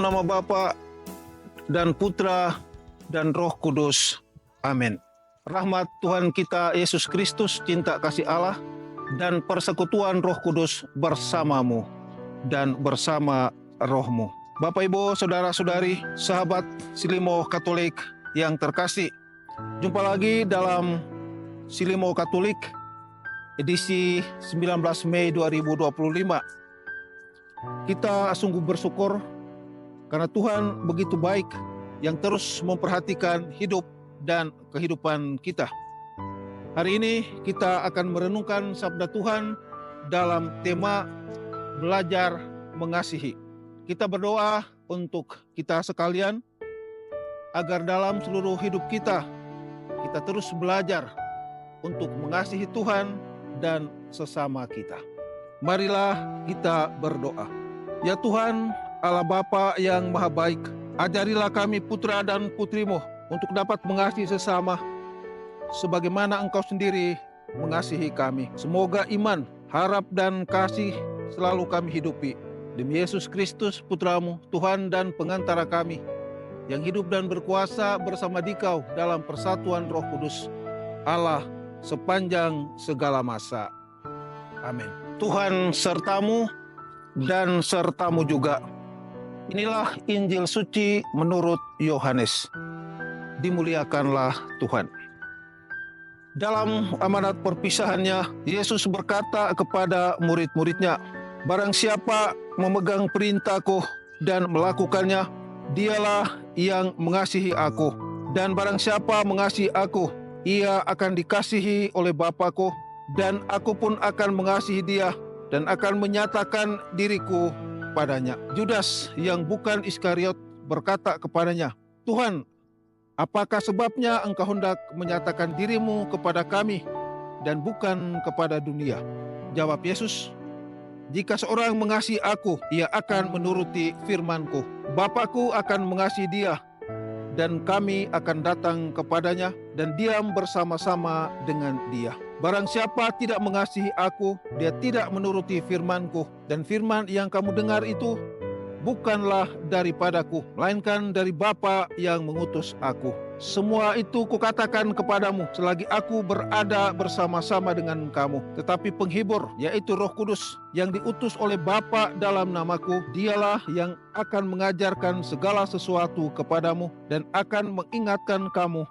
Dalam nama Bapa dan Putra dan Roh Kudus. Amin. Rahmat Tuhan kita Yesus Kristus, cinta kasih Allah, dan persekutuan Roh Kudus bersamamu dan bersama rohmu. Bapak, Ibu, Saudara-saudari, sahabat Silimo Katolik yang terkasih, jumpa lagi dalam Silimo Katolik edisi 19 Mei 2025. Kita sungguh bersyukur karena Tuhan begitu baik yang terus memperhatikan hidup dan kehidupan kita. Hari ini kita akan merenungkan sabda Tuhan dalam tema belajar mengasihi. Kita berdoa untuk kita sekalian agar dalam seluruh hidup kita terus belajar untuk mengasihi Tuhan dan sesama kita. Marilah kita berdoa. Ya Tuhan, Allah Bapa yang Maha Baik, ajarilah kami putra dan putrimu untuk dapat mengasihi sesama sebagaimana Engkau sendiri mengasihi kami. Semoga iman, harap, dan kasih selalu kami hidupi. Demi Yesus Kristus, Putramu, Tuhan dan pengantara kami, yang hidup dan berkuasa bersama Dikau dalam persatuan Roh Kudus, Allah sepanjang segala masa. Amin. Tuhan sertamu dan sertamu juga. Inilah Injil suci menurut Yohanes. Dimuliakanlah Tuhan. Dalam amanat perpisahannya, Yesus berkata kepada murid-muridnya, "Barang siapa memegang perintahku dan melakukannya, dialah yang mengasihi aku. Dan barang siapa mengasihi aku, ia akan dikasihi oleh Bapa-Ku, dan aku pun akan mengasihi dia dan akan menyatakan diriku padanya." Judas yang bukan Iskariot berkata kepadanya, "Tuhan, apakah sebabnya Engkau hendak menyatakan dirimu kepada kami dan bukan kepada dunia?" Jawab Yesus, "Jika seorang mengasihi aku, ia akan menuruti firman-Ku. Bapa-Ku akan mengasihi dia, dan kami akan datang kepadanya dan diam bersama-sama dengan dia. Barang siapa tidak mengasihi aku, dia tidak menuruti firman-Ku, dan firman yang kamu dengar itu bukanlah daripadaku, melainkan dari Bapa yang mengutus aku. Semua itu kukatakan kepadamu selagi aku berada bersama-sama dengan kamu. Tetapi penghibur, yaitu Roh Kudus, yang diutus oleh Bapa dalam namaku, dialah yang akan mengajarkan segala sesuatu kepadamu dan akan mengingatkan kamu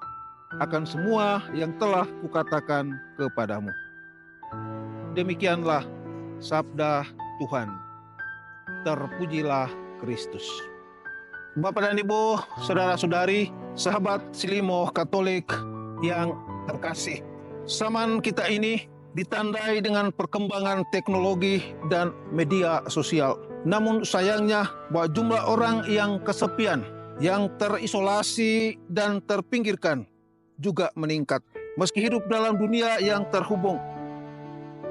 akan semua yang telah kukatakan kepadamu." Demikianlah sabda Tuhan. Terpujilah Kristus. Bapak dan Ibu, Saudara-saudari, sahabat Silimo Katolik yang terkasih, zaman kita ini ditandai dengan perkembangan teknologi dan media sosial. Namun sayangnya bahwa jumlah orang yang kesepian, yang terisolasi dan terpinggirkan juga meningkat. Meski hidup dalam dunia yang terhubung,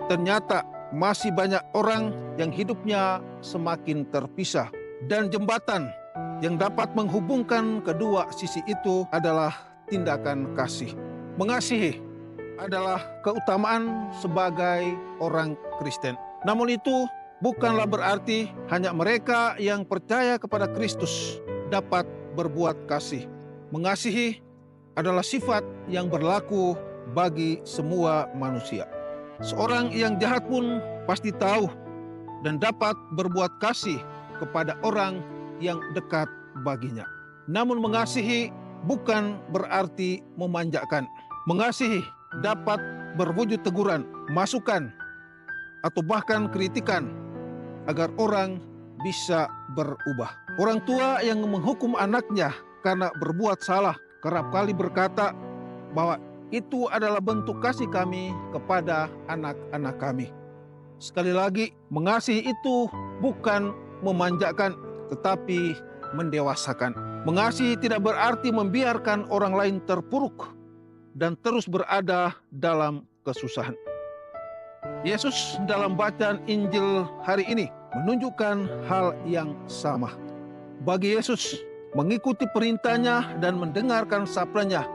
ternyata masih banyak orang yang hidupnya semakin terpisah. Dan jembatan yang dapat menghubungkan kedua sisi itu adalah tindakan kasih. Mengasihi adalah keutamaan sebagai orang Kristen. Namun itu bukanlah berarti hanya mereka yang percaya kepada Kristus dapat berbuat kasih. Mengasihi adalah sifat yang berlaku bagi semua manusia. Seorang yang jahat pun pasti tahu dan dapat berbuat kasih kepada orang yang dekat baginya. Namun mengasihi bukan berarti memanjakan. Mengasihi dapat berwujud teguran, masukan, atau bahkan kritikan agar orang bisa berubah. Orang tua yang menghukum anaknya karena berbuat salah kerap kali berkata bahwa itu adalah bentuk kasih kami kepada anak-anak kami. Sekali lagi, mengasihi itu bukan memanjakan, tetapi mendewasakan. Mengasihi tidak berarti membiarkan orang lain terpuruk dan terus berada dalam kesusahan. Yesus dalam bacaan Injil hari ini menunjukkan hal yang sama. Bagi Yesus, mengikuti perintahnya dan mendengarkan sabdanya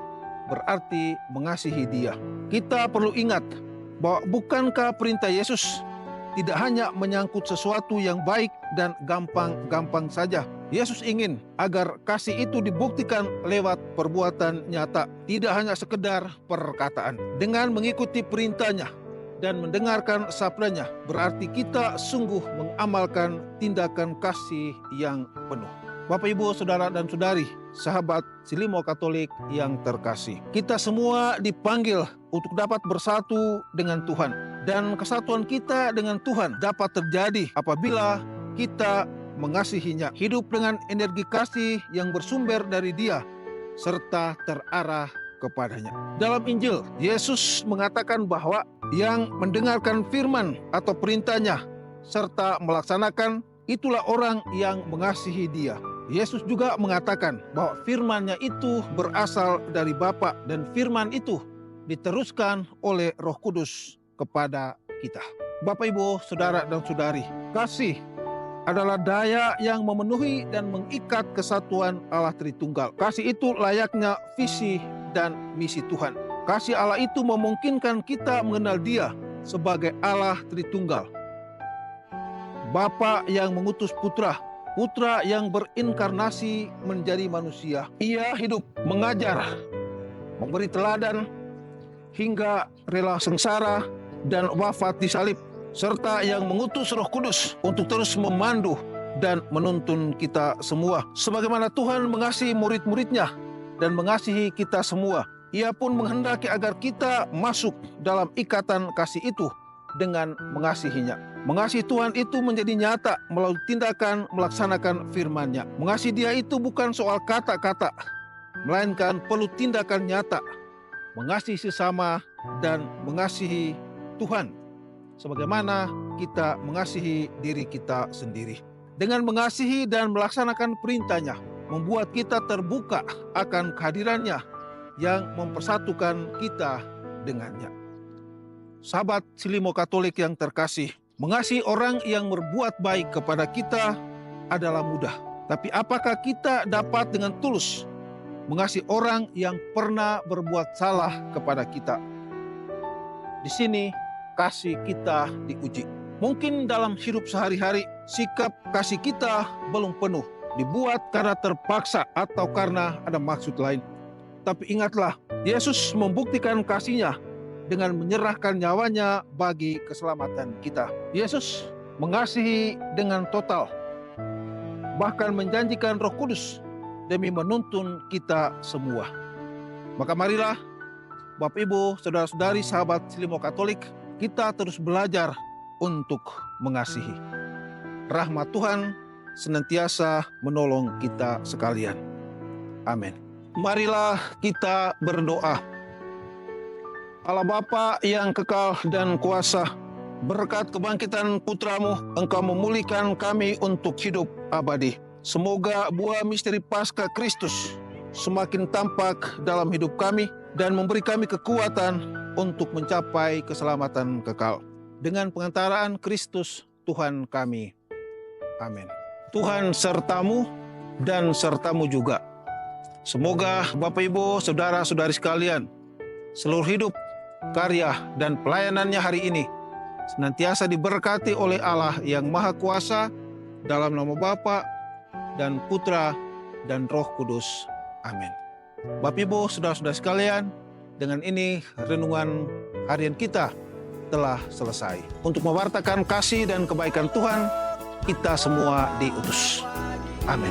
berarti mengasihi dia. Kita perlu ingat bahwa bukankah perintah Yesus tidak hanya menyangkut sesuatu yang baik dan gampang-gampang saja. Yesus ingin agar kasih itu dibuktikan lewat perbuatan nyata, tidak hanya sekedar perkataan. Dengan mengikuti perintahnya dan mendengarkan sabdanya, berarti kita sungguh mengamalkan tindakan kasih yang penuh. Bapak, Ibu, Saudara, dan Saudari, sahabat Silimo Katolik yang terkasih, kita semua dipanggil untuk dapat bersatu dengan Tuhan. Dan kesatuan kita dengan Tuhan dapat terjadi apabila kita mengasihinya, hidup dengan energi kasih yang bersumber dari Dia, serta terarah kepadanya. Dalam Injil, Yesus mengatakan bahwa yang mendengarkan firman atau perintahnya serta melaksanakan, itulah orang yang mengasihi Dia. Yesus juga mengatakan bahwa firman-Nya itu berasal dari Bapa dan firman itu diteruskan oleh Roh Kudus kepada kita. Bapak, Ibu, Saudara, dan Saudari, kasih adalah daya yang memenuhi dan mengikat kesatuan Allah Tritunggal. Kasih itu layaknya visi dan misi Tuhan. Kasih Allah itu memungkinkan kita mengenal Dia sebagai Allah Tritunggal. Bapa yang mengutus Putra, Putra yang berinkarnasi menjadi manusia. Ia hidup, mengajar, memberi teladan, hingga rela sengsara dan wafat di salib, serta yang mengutus Roh Kudus untuk terus memandu dan menuntun kita semua. Sebagaimana Tuhan mengasihi murid-muridnya dan mengasihi kita semua, Ia pun menghendaki agar kita masuk dalam ikatan kasih itu dengan mengasihinya. Mengasihi Tuhan itu menjadi nyata melalui tindakan melaksanakan firman-Nya. Mengasihi Dia itu bukan soal kata-kata, melainkan perlu tindakan nyata. Mengasihi sesama dan mengasihi Tuhan sebagaimana kita mengasihi diri kita sendiri. Dengan mengasihi dan melaksanakan perintah-Nya, membuat kita terbuka akan kehadiran-Nya yang mempersatukan kita dengannya. Sahabat Silimo Katolik yang terkasih, mengasihi orang yang berbuat baik kepada kita adalah mudah. Tapi apakah kita dapat dengan tulus mengasihi orang yang pernah berbuat salah kepada kita? Di sini kasih kita diuji. Mungkin dalam hidup sehari-hari sikap kasih kita belum penuh, dibuat karena terpaksa atau karena ada maksud lain. Tapi ingatlah, Yesus membuktikan kasih-Nya dengan menyerahkan nyawanya bagi keselamatan kita. Yesus mengasihi dengan total, bahkan menjanjikan Roh Kudus demi menuntun kita semua. Maka marilah Bapak, Ibu, Saudara-saudari, sahabat Silimo Katolik, kita terus belajar untuk mengasihi. Rahmat Tuhan senantiasa menolong kita sekalian. Amin. Marilah kita berdoa. Allah Bapa yang kekal dan kuasa, berkat kebangkitan Putra-Mu, Engkau memulihkan kami untuk hidup abadi. Semoga buah misteri Paskah Kristus semakin tampak dalam hidup kami dan memberi kami kekuatan untuk mencapai keselamatan kekal. Dengan pengantaraan Kristus Tuhan kami. Amin. Tuhan sertamu dan sertamu juga. Semoga Bapak, Ibu, Saudara-saudari sekalian, seluruh hidup, karya, dan pelayanannya hari ini senantiasa diberkati oleh Allah yang Maha Kuasa, dalam nama Bapa dan Putra dan Roh Kudus. Amin. Bapak, Ibu, Saudara-saudari sekalian, dengan ini renungan harian kita telah selesai. Untuk mewartakan kasih dan kebaikan Tuhan, kita semua diutus. Amin.